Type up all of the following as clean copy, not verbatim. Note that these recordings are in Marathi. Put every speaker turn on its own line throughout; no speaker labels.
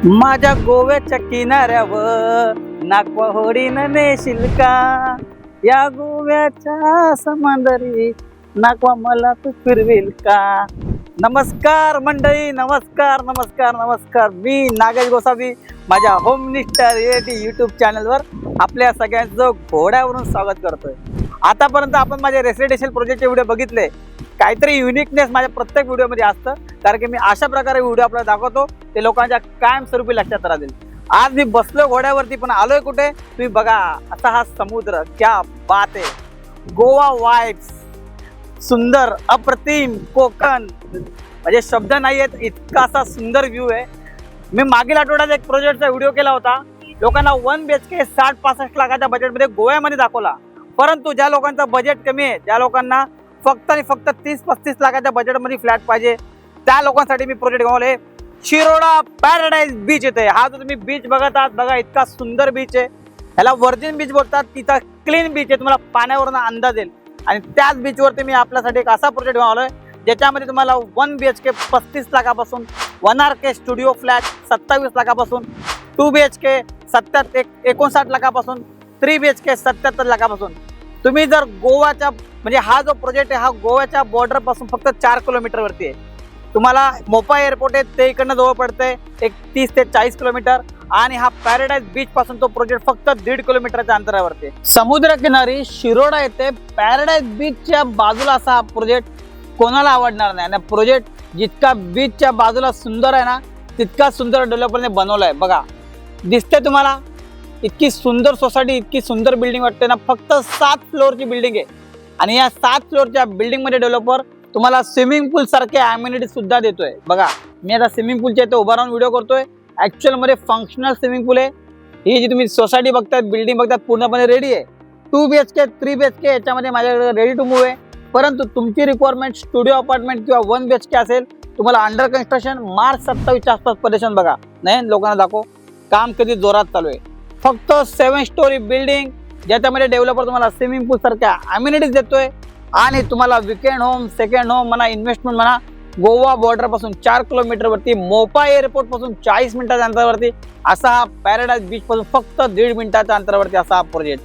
माझ्या गोव्याच्या किनाऱ्यावर नागवा होडीनं नेशील का? या गोव्याच्या समंदरी नागवा मला तू फिरवेल का? नमस्कार मंडळी, नमस्कार नमस्कार नमस्कार. मी नागेश गोसावी माझ्या होम मिनिस्टर रिएलिटी यूट्यूब चॅनलवर आपल्या सगळ्यांचं घोड्यावरून स्वागत करतोय. आतापर्यंत आपण माझे रेसिडेन्शियल प्रोजेक्टचे व्हिडिओ बघितले. काहीतरी युनिकनेस माझ्या प्रत्येक व्हिडिओमध्ये असतं, कारण की मी अशा प्रकारे व्हिडिओ आपल्याला दाखवतो ते लोकांच्या कायमस्वरूपी लक्षात राहतील. आज मी बसलो घोड्यावरती, पण आलोय कुठे तुम्ही बघा. असा हा समुद्र, क्या बात आहे. गोवा वाइब्स, सुंदर अप्रतिम कोकण, म्हणजे शब्द नाही आहेत इतका असा सुंदर व्ह्यू आहे. मी मागील आठवड्यात एक प्रोजेक्टचा व्हिडिओ केला होता. लोकांना 1 BHK 60-65 लाखाच्या बजेटमध्ये गोव्यामध्ये दाखवला. परंतु ज्या लोकांचं बजेट कमी आहे, ज्या लोकांना फक्त आणि फक्त 30-35 लाखाच्या बजेटमध्ये फ्लॅट पाहिजे, त्या लोकांसाठी मी प्रोजेक्ट घेऊन शिरोडा पॅराडाईज बीच येते. हा जो तुम्ही बीच बघत आहात बघा, इतका सुंदर बीच आहे. ह्याला व्हर्जिन बीच बोलतात. तिथं क्लीन बीच आहे, तुम्हाला पाण्यावरून अंदाज येईल. आणि त्याच बीचवरती मी आपल्यासाठी एक असा प्रोजेक्ट घेऊन आलोय ज्याच्यामध्ये तुम्हाला 1 BHK 35 लाखापासून, 1 RK studio flat 27 लाखापासून, 2 BHK 59 लाखापासून, 3 BHK 77 लाखापासून. तुम्ही जर गोवाच्या, म्हणजे हा जो प्रोजेक्ट आहे हा गोव्याच्या बॉर्डर पासून फक्त 4 किलोमीटरवरती आहे. तुम्हाला मोपा एअरपोर्ट आहे ते इकडनं जवळ पडतंय, एक 30 ते 40 किलोमीटर. आणि हा पॅराडाईज बीच पासून तो प्रोजेक्ट फक्त 1.5 किलोमीटरच्या अंतरावरती आहे. समुद्रकिनारी शिरोडा येथे पॅराडाईज बीचच्या बाजूला असा हा प्रोजेक्ट कोणाला आवडणार नाही. आणि प्रोजेक्ट जितका बीचच्या बाजूला सुंदर आहे ना, तितका सुंदर डेव्हलपरने बनवला आहे. बघा, दिसते तुम्हाला इतकी सुंदर सोसायटी, इतकी सुंदर बिल्डिंग वाटते ना. फक्त 7 फ्लोअरची बिल्डिंग आहे. आणि या 7 फ्लोअरच्या बिल्डिंगमध्ये डेव्हलपर तुम्हाला स्विमिंग पूल सारखे अम्युनिटीज सुद्धा देतोय. बघा, मी आता स्विमिंग पूलच्या इथे उभा राहून व्हिडिओ करतोय. ऍक्च्युअल मध्ये फंक्शनल स्विमिंग पूल आहे. ही जी तुम्ही सोसायटी बघताय, बिल्डिंग बघतात, पूर्णपणे रेडी आहे. 2 BHK 3 BHK याच्यामध्ये माझ्याकडे रेडी टू मूव्ह आहे. परंतु तुमची रिक्वायरमेंट स्टुडिओ अपार्टमेंट किंवा 1 BHK असेल, तुम्हाला अंडर कन्स्ट्रक्शन मार्च 27च्या आसपास पोझिशन बघा. नाही लोकांना दाखव काम कधी जोरात चालू आहे. फक्त 7 स्टोरी बिल्डिंग, ज्याच्यामध्ये डेव्हलपर तुम्हाला स्विमिंग पूल सारख्या अम्युनिटीज देतोय. आणि तुम्हाला विकेंड होम, सेकंड होम म्हणा, इन्व्हेस्टमेंट म्हणा, गोवा बॉर्डर पासून 4 किलोमीटरवरती, मोपा एअरपोर्ट पासून 40 मिनिटाच्या अंतरावरती असा हा पॅराडाईज बीच पासून फक्त 1.5 मिनिटाच्या अंतरावरती असा हा प्रोजेक्ट.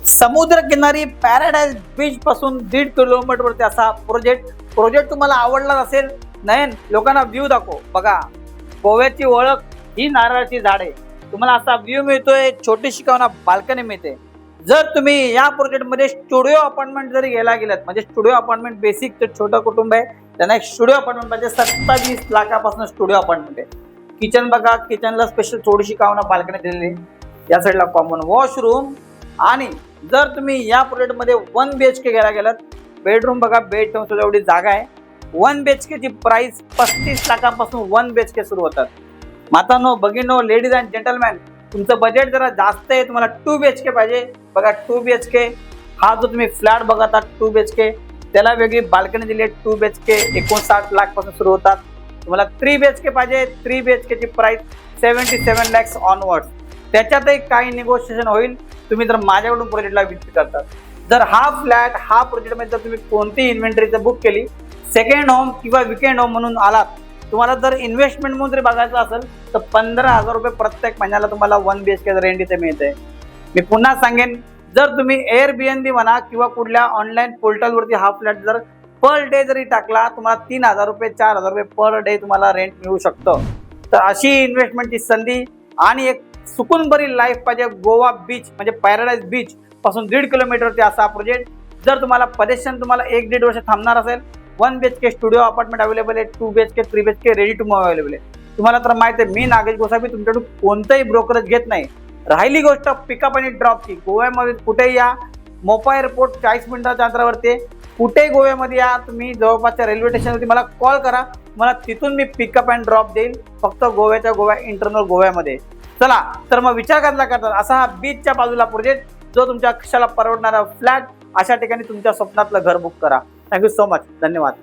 समुद्र किनारी पॅराडाईज बीच पासून 1.5 किलोमीटरवरती असा प्रोजेक्ट तुम्हाला आवडला असेल. नयन, लोकांना व्ह्यू दाखव. बघा, गोव्याची ओळख ही नारळाची झाड आहे. तुम्हाला असा व्ह्यू मिळतोय, छोटीशी का बाल्कनी मिळते. जर तुम्ही या प्रोजेक्टमध्ये स्टुडिओ अपार्टमेंट जरी गेलात, म्हणजे स्टुडिओ अपार्टमेंट बेसिक तर छोटं कुटुंब आहे त्यांना एक स्टुडिओ अपार्टमेंट पाहिजे. 27 लाखापासून स्टुडिओ अपार्टमेंट आहे. किचन बघा, किचनला स्पेशल थोडीशी का बाल्कनी दिलेली. या साईडला कॉमन वॉशरूम. आणि जर तुम्ही या प्रोजेक्टमध्ये 1 BHK गेलात, बेडरूम बघा, बेडरूम सुद्धा एवढी जागा आहे. 1 BHK ची प्राइस 35 लाखापासून 1 BHK सुरू होतात. मातांनो, भगिनींनो, लेडीज अँड जेंटलमॅन, तुमचं बजेट जरा जास्त आहे, तुम्हाला 2 BHK पाहिजे. बघा, 2 BHK हा जो तुम्ही फ्लॅट बघत आहात 2 BHK, त्याला वेगळी बाल्कनी दिली आहे. 2 BHK 59 लाखपासून सुरू होतात. तुम्हाला 3 BHK पाहिजे. 3 BHK ची प्राइस 77 lakhs ऑनवर्ड. त्याच्यातही काही निगोशिएशन होईल तुम्ही जर माझ्याकडून प्रोजेक्टला विजिट करतात. जर हा फ्लॅट, हा प्रोजेक्टमध्ये जर तुम्ही कोणती इन्व्हेंटरीचं बुक केली, सेकंड होम किंवा विकेंड होम म्हणून आलात, तुम्हाला जर इन्व्हेस्टमेंट म्हणून जरी बघायचं असेल तर 15,000 रुपये प्रत्येक महिन्याला तुम्हाला 1 BHK रेंट इथे मिळते. मी पुन्हा सांगेन, जर तुम्ही Airbnb म्हणा किंवा कुठल्या ऑनलाईन पोर्टलवरती हा फ्लॅट जर पर डे जरी टाकला, तुम्हाला 3,000 रुपये 4,000 रुपये पर डे तुम्हाला रेंट मिळू शकतं. तर अशी इन्व्हेस्टमेंटची संधी आणि एक सुकून बरी लाईफ पाहिजे गोवा बीच, म्हणजे पॅराडाईज बीच पासून 1.5 किलोमीटरवरती असा प्रोजेक्ट. जर तुम्हाला परेशान, तुम्हाला 1-1.5 वर्ष थांबणार असेल, 1 BHK स्टुडिओ अपार्टमेंट अवेलेबल आहे. 2 BHK 3 BHK ready to move available आहे. तुम्हाला तर माहिती आहे, मी नागेश गोसावी तुमच्याकडून कोणतंही ब्रोकरेज घेत नाही. राहिली गोष्ट पिकअप आणि ड्रॉपची, गोव्यामध्ये कुठेही या, मोपा एअरपोर्ट 40 मिनिटाच्या अंतरावरती, कुठेही गोव्यामध्ये या, तुम्ही जवळपासच्या रेल्वे स्टेशनवरती मला कॉल करा, मला तिथून मी पिकअप अँड ड्रॉप देईल, फक्त गोवा इंटरनल गोव्यामध्ये. चला तर मग विचार करता असा हा बीचच्या बाजूला प्रोजेक्ट, जो तुमच्या कशाला परवडणारा फ्लॅट, अशा ठिकाणी तुमच्या स्वप्नातलं घर बुक करा. Thank you so much. धन्यवाद.